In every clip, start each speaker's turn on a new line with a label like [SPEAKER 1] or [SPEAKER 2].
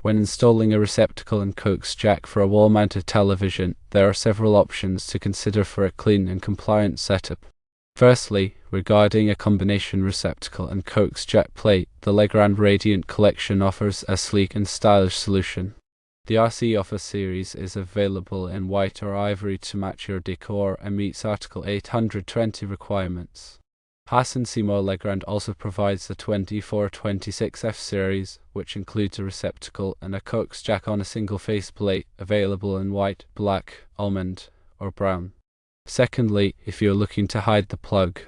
[SPEAKER 1] When installing a receptacle and coax jack for a wall-mounted television, there are several options to consider for a clean and compliant setup. Firstly, regarding a combination receptacle and coax jack plate, the Legrand Radiant collection offers a sleek and stylish solution. The RC Office series is available in white or ivory to match your decor and meets Article 820 requirements. Hassan Seymour Legrand also provides the 2426F series, which includes a receptacle and a coax jack on a single face plate, available in white, black, almond, or brown. Secondly, if you're looking to hide the plug,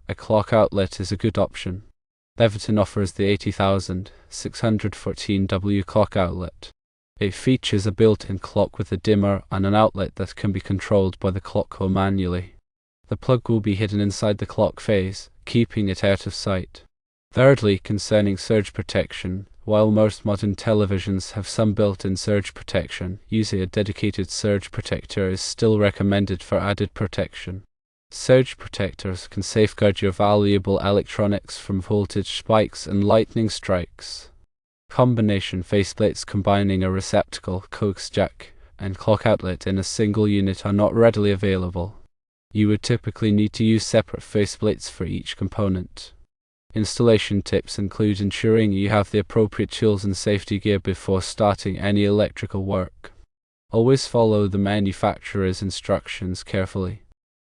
[SPEAKER 1] a clock outlet is a good option. Leviton offers the 80614W clock outlet. It features a built-in clock with a dimmer and an outlet that can be controlled by the clock manually. The plug will be hidden inside the clock face, keeping it out of sight. Thirdly, concerning surge protection, while most modern televisions have some built-in surge protection, using a dedicated surge protector is still recommended for added protection. Surge protectors can safeguard your valuable electronics from voltage spikes and lightning strikes. Combination faceplates combining a receptacle, coax jack, and clock outlet in a single unit are not readily available. You would typically need to use separate faceplates for each component. Installation tips include ensuring you have the appropriate tools and safety gear before starting any electrical work. Always follow the manufacturer's instructions carefully.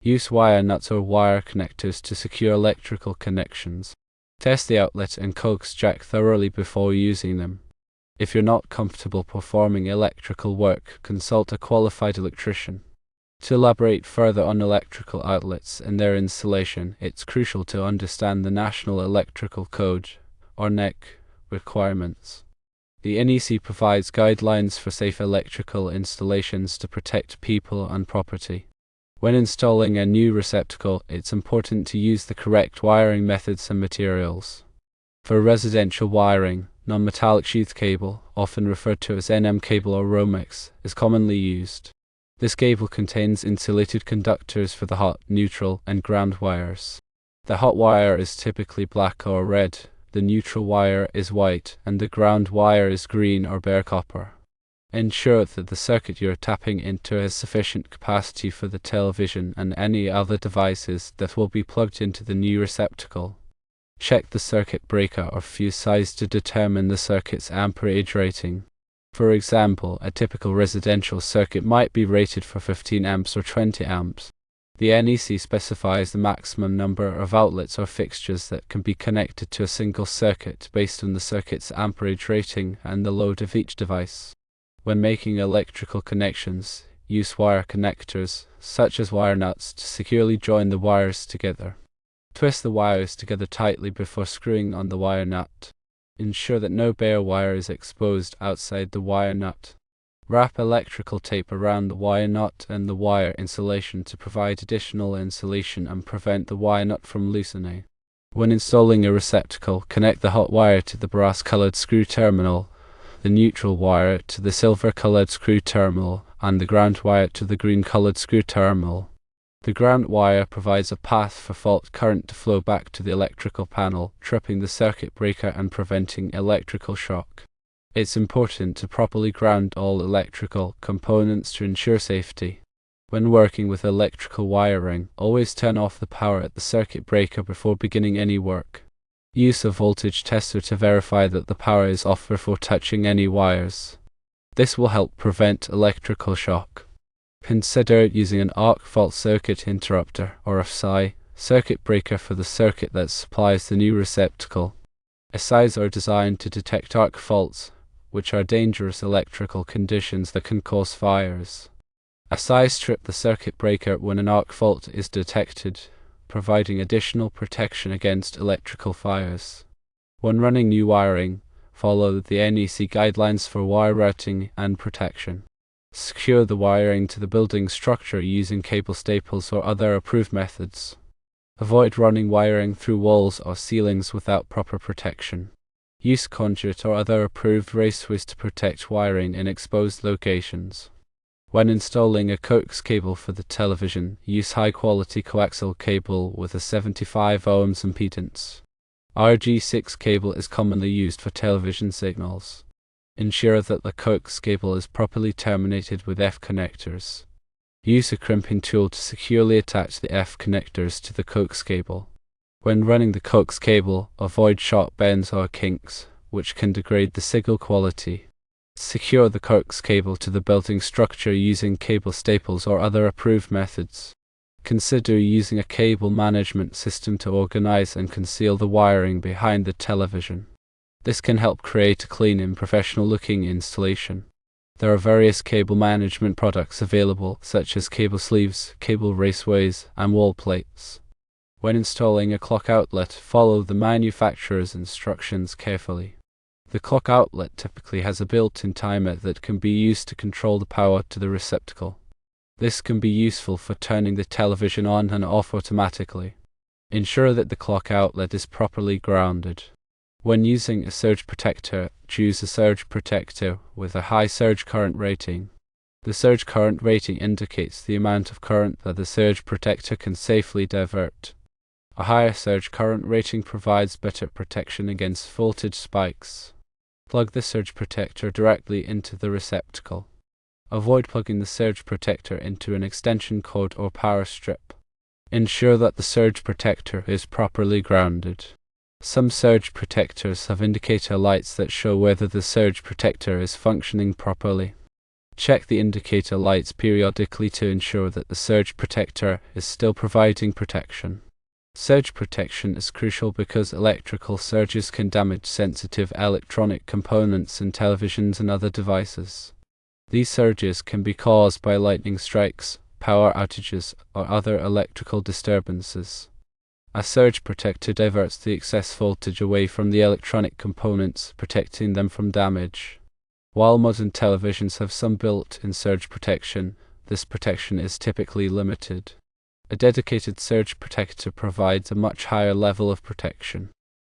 [SPEAKER 1] Use wire nuts or wire connectors to secure electrical connections. Test the outlet and coax jack thoroughly before using them. If you're not comfortable performing electrical work, consult a qualified electrician. To elaborate further on electrical outlets and their installation, it's crucial to understand the National Electrical Code, or NEC, requirements. The NEC provides guidelines for safe electrical installations to protect people and property. When installing a new receptacle, it's important to use the correct wiring methods and materials. For residential wiring, non-metallic sheath cable, often referred to as NM cable or Romex, is commonly used. This cable contains insulated conductors for the hot, neutral, and ground wires. The hot wire is typically black or red, the neutral wire is white, and the ground wire is green or bare copper. Ensure that the circuit you're tapping into has sufficient capacity for the television and any other devices that will be plugged into the new receptacle. Check the circuit breaker or fuse size to determine the circuit's amperage rating. For example, a typical residential circuit might be rated for 15 amps or 20 amps. The NEC specifies the maximum number of outlets or fixtures that can be connected to a single circuit based on the circuit's amperage rating and the load of each device. When making electrical connections, use wire connectors, such as wire nuts, to securely join the wires together. Twist the wires together tightly before screwing on the wire nut. Ensure that no bare wire is exposed outside the wire nut. Wrap electrical tape around the wire nut and the wire insulation to provide additional insulation and prevent the wire nut from loosening. When installing a receptacle, connect the hot wire to the brass-colored screw terminal, the neutral wire to the silver-colored screw terminal, and the ground wire to the green-colored screw terminal. The ground wire provides a path for fault current to flow back to the electrical panel, tripping the circuit breaker and preventing electrical shock. It's important to properly ground all electrical components to ensure safety. When working with electrical wiring, always turn off the power at the circuit breaker before beginning any work. Use a voltage tester to verify that the power is off before touching any wires. This will help prevent electrical shock. Consider using an arc fault circuit interrupter, or a SI, circuit breaker for the circuit that supplies the new receptacle. SIs are designed to detect arc faults, which are dangerous electrical conditions that can cause fires. SIs strip the circuit breaker when an arc fault is detected, providing additional protection against electrical fires. When running new wiring, follow the NEC guidelines for wire routing and protection. Secure the wiring to the building structure using cable staples or other approved methods. Avoid running wiring through walls or ceilings without proper protection. Use conduit or other approved raceways to protect wiring in exposed locations. When installing a coax cable for the television, use high-quality coaxial cable with a 75 ohms impedance. RG6 cable is commonly used for television signals. Ensure that the coax cable is properly terminated with F connectors. Use a crimping tool to securely attach the F connectors to the coax cable. When running the coax cable, avoid sharp bends or kinks, which can degrade the signal quality. Secure the coax cable to the building structure using cable staples or other approved methods. Consider using a cable management system to organize and conceal the wiring behind the television. This can help create a clean and professional-looking installation. There are various cable management products available, such as cable sleeves, cable raceways, and wall plates. When installing a clock outlet, follow the manufacturer's instructions carefully. The clock outlet typically has a built-in timer that can be used to control the power to the receptacle. This can be useful for turning the television on and off automatically. Ensure that the clock outlet is properly grounded. When using a surge protector, choose a surge protector with a high surge current rating. The surge current rating indicates the amount of current that the surge protector can safely divert. A higher surge current rating provides better protection against voltage spikes. Plug the surge protector directly into the receptacle. Avoid plugging the surge protector into an extension cord or power strip. Ensure that the surge protector is properly grounded. Some surge protectors have indicator lights that show whether the surge protector is functioning properly. Check the indicator lights periodically to ensure that the surge protector is still providing protection. Surge protection is crucial because electrical surges can damage sensitive electronic components in televisions and other devices. These surges can be caused by lightning strikes, power outages, or other electrical disturbances. A surge protector diverts the excess voltage away from the electronic components, protecting them from damage. While modern televisions have some built-in surge protection, this protection is typically limited. A dedicated surge protector provides a much higher level of protection.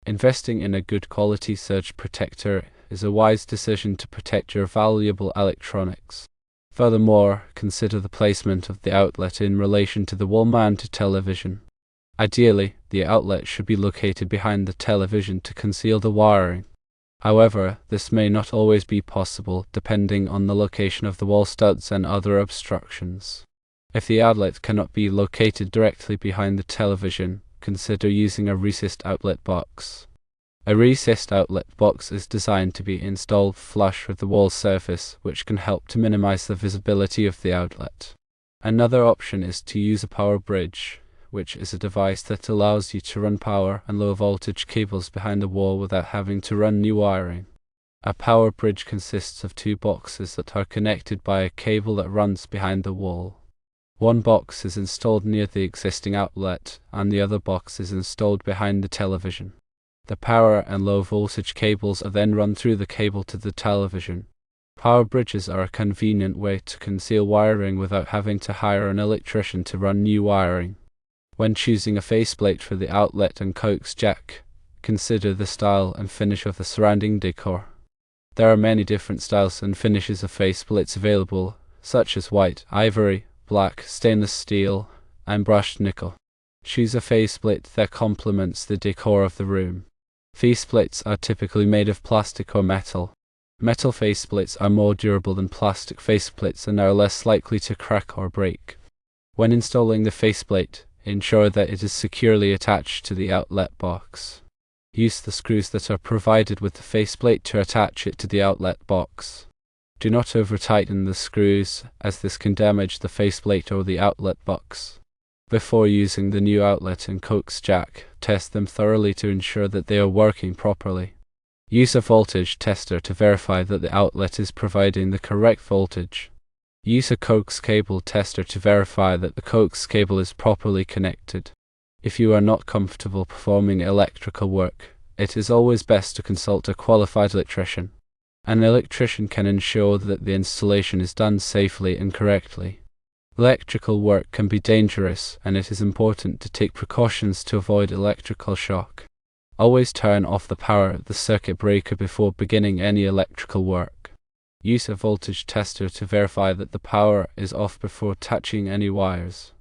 [SPEAKER 1] Investing in a good quality surge protector is a wise decision to protect your valuable electronics. Furthermore, consider the placement of the outlet in relation to the wall-mounted television. Ideally, the outlet should be located behind the television to conceal the wiring. However, this may not always be possible depending on the location of the wall studs and other obstructions. If the outlet cannot be located directly behind the television, consider using a recessed outlet box. A recessed outlet box is designed to be installed flush with the wall surface, which can help to minimize the visibility of the outlet. Another option is to use a power bridge, which is a device that allows you to run power and low voltage cables behind the wall without having to run new wiring. A power bridge consists of two boxes that are connected by a cable that runs behind the wall. One box is installed near the existing outlet, and the other box is installed behind the television. The power and low voltage cables are then run through the cable to the television. Power bridges are a convenient way to conceal wiring without having to hire an electrician to run new wiring. When choosing a faceplate for the outlet and coax jack, consider the style and finish of the surrounding decor. There are many different styles and finishes of faceplates available, such as white, ivory, black, stainless steel, and brushed nickel. Choose a faceplate that complements the decor of the room. Faceplates are typically made of plastic or metal. Metal faceplates are more durable than plastic faceplates and are less likely to crack or break. When installing the faceplate, ensure that it is securely attached to the outlet box. Use the screws that are provided with the faceplate to attach it to the outlet box. Do not over-tighten the screws, as this can damage the faceplate or the outlet box. Before using the new outlet and coax jack, test them thoroughly to ensure that they are working properly. Use a voltage tester to verify that the outlet is providing the correct voltage. Use a coax cable tester to verify that the coax cable is properly connected. If you are not comfortable performing electrical work, it is always best to consult a qualified electrician. An electrician can ensure that the installation is done safely and correctly. Electrical work can be dangerous, and it is important to take precautions to avoid electrical shock. Always turn off the power of the circuit breaker before beginning any electrical work. Use a voltage tester to verify that the power is off before touching any wires.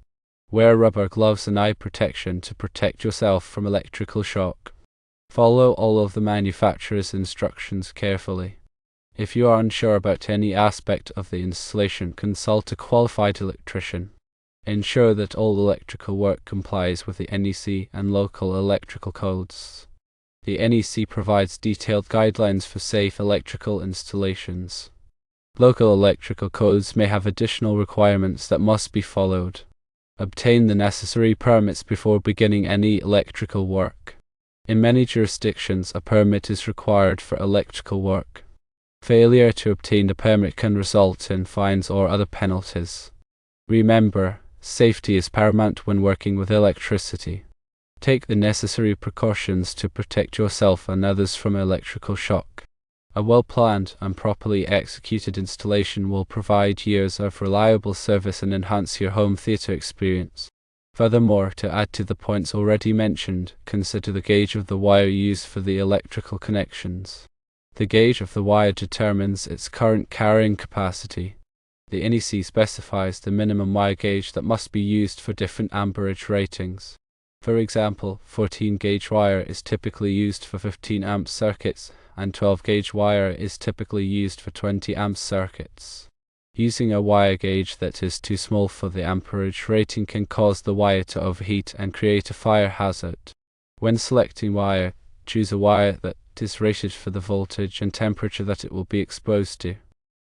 [SPEAKER 1] Wear rubber gloves and eye protection to protect yourself from electrical shock. Follow all of the manufacturer's instructions carefully. If you are unsure about any aspect of the installation, consult a qualified electrician. Ensure that all electrical work complies with the NEC and local electrical codes. The NEC provides detailed guidelines for safe electrical installations. Local electrical codes may have additional requirements that must be followed. Obtain the necessary permits before beginning any electrical work. In many jurisdictions, a permit is required for electrical work. Failure to obtain a permit can result in fines or other penalties. Remember, safety is paramount when working with electricity. Take the necessary precautions to protect yourself and others from electrical shock. A well-planned and properly executed installation will provide years of reliable service and enhance your home theatre experience. Furthermore, to add to the points already mentioned, consider the gauge of the wire used for the electrical connections. The gauge of the wire determines its current carrying capacity. The NEC specifies the minimum wire gauge that must be used for different amperage ratings. For example, 14-gauge wire is typically used for 15 amp circuits, and 12-gauge wire is typically used for 20 amp circuits. Using a wire gauge that is too small for the amperage rating can cause the wire to overheat and create a fire hazard. When selecting wire, choose a wire that is rated for the voltage and temperature that it will be exposed to.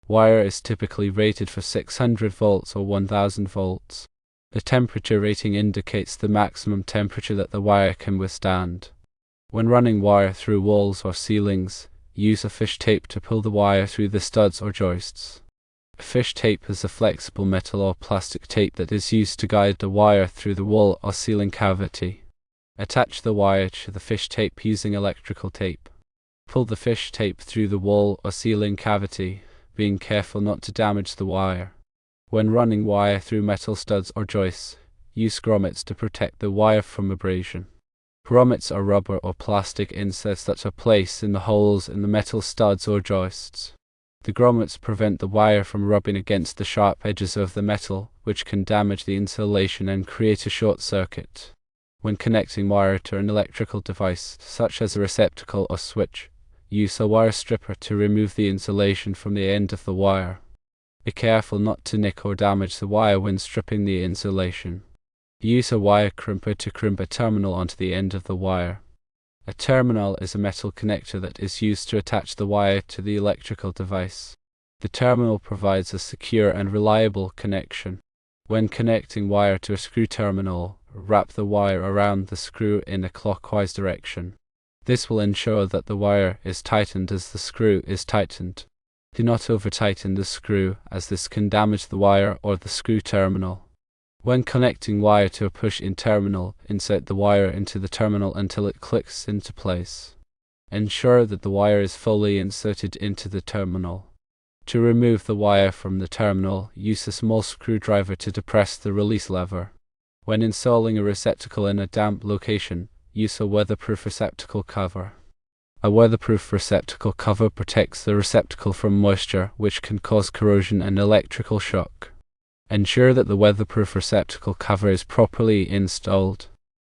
[SPEAKER 1] Wire is typically rated for 600 volts or 1000 volts. The temperature rating indicates the maximum temperature that the wire can withstand. When running wire through walls or ceilings, use a fish tape to pull the wire through the studs or joists. Fish tape is a flexible metal or plastic tape that is used to guide the wire through the wall or ceiling cavity. Attach the wire to the fish tape using electrical tape. Pull the fish tape through the wall or ceiling cavity, being careful not to damage the wire. When running wire through metal studs or joists, use grommets to protect the wire from abrasion. Grommets are rubber or plastic insets that are placed in the holes in the metal studs or joists. The grommets prevent the wire from rubbing against the sharp edges of the metal, which can damage the insulation and create a short circuit. When connecting wire to an electrical device, such as a receptacle or switch, use a wire stripper to remove the insulation from the end of the wire. Be careful not to nick or damage the wire when stripping the insulation. Use a wire crimper to crimp a terminal onto the end of the wire. A terminal is a metal connector that is used to attach the wire to the electrical device. The terminal provides a secure and reliable connection. When connecting wire to a screw terminal, wrap the wire around the screw in a clockwise direction. This will ensure that the wire is tightened as the screw is tightened. Do not over-tighten the screw, as this can damage the wire or the screw terminal. When connecting wire to a push-in terminal, insert the wire into the terminal until it clicks into place. Ensure that the wire is fully inserted into the terminal. To remove the wire from the terminal, use a small screwdriver to depress the release lever. When installing a receptacle in a damp location, use a weatherproof receptacle cover. A weatherproof receptacle cover protects the receptacle from moisture, which can cause corrosion and electrical shock. Ensure that the weatherproof receptacle cover is properly installed.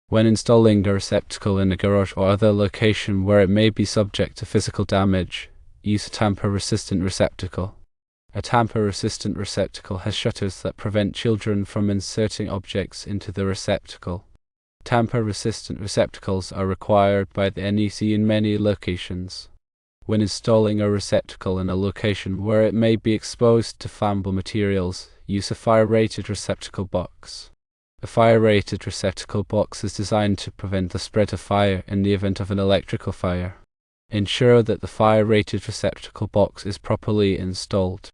[SPEAKER 1] When installing a receptacle in a garage or other location where it may be subject to physical damage, use a tamper-resistant receptacle. A tamper-resistant receptacle has shutters that prevent children from inserting objects into the receptacle. Tamper-resistant receptacles are required by the NEC in many locations. When installing a receptacle in a location where it may be exposed to flammable materials, use a fire-rated receptacle box. A fire-rated receptacle box is designed to prevent the spread of fire in the event of an electrical fire. Ensure that the fire-rated receptacle box is properly installed.